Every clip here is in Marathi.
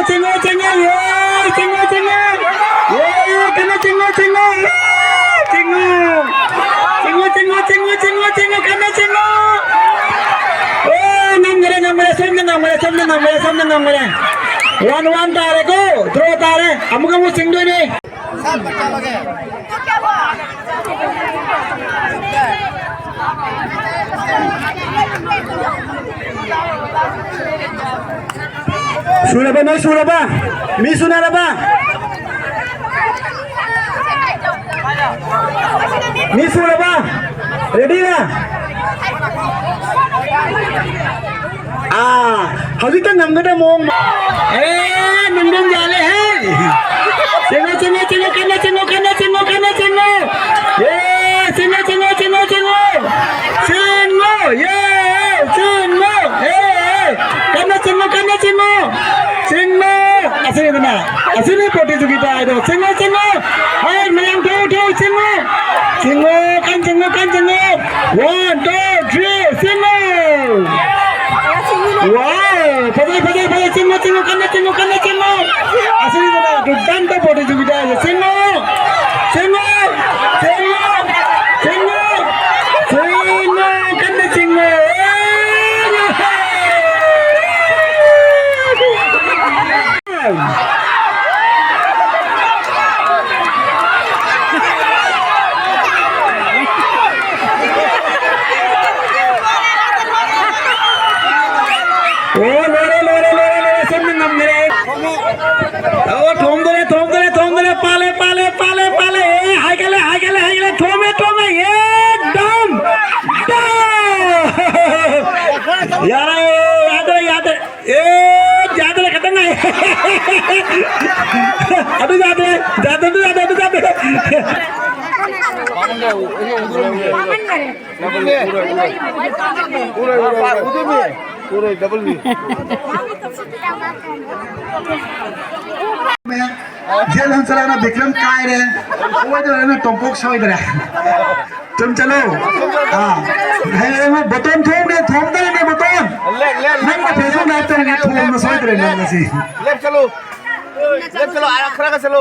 cenggo, ye, cenggo, ye, kena cenggo, kena cenggo. Oh, namgere. 1-1 तारे को, throw तारे, kamu cenggo ni. Sudah ba? Mi sudah ba? Mi sudah ba? Ready na? Hali kan namgada mong. Nandun jale hai. Cenggo, kena cenggo. Yeah, cenggo. Cenggo, yeah, cenggo. Kena cenggo. Asli प्रतियोगिता है तो cenggo. Hai, melang tuh cenggo. Cenggo. 1, 2, 3, cenggo. Wow, padahal cenggo. Asli itu dah dudan प्रतियोगिता है cenggo. Kena cenggo. थोम दे पाले हाय गले थोमे एकदम याद याद खत्म है अभी जाते पूरे डबल भी जेल हम चला ना विक्रम काय रे वो जो है ना टोंपोक सो इधर तुम चलो है वो बटन थोम दे ने बटन मैं फेसबुक लाइव चल रहा थोम ना सो इधर ना सी लेफ्ट चलो आखरा का चलो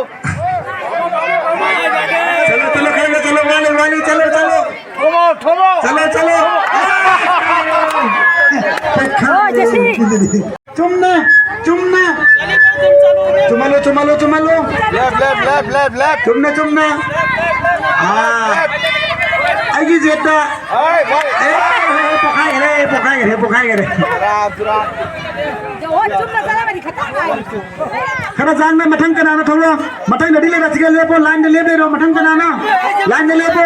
वाली चलो ठोमो चलो चुमना चुमालो लेफ्ट चुमना आगे जेटा पोखाई रे खरा जान में मठंग कनाना थोड़ा मठंग नडी ले बच गए ले पो लाइन ले रो मठंग कनाना लाइन ले पो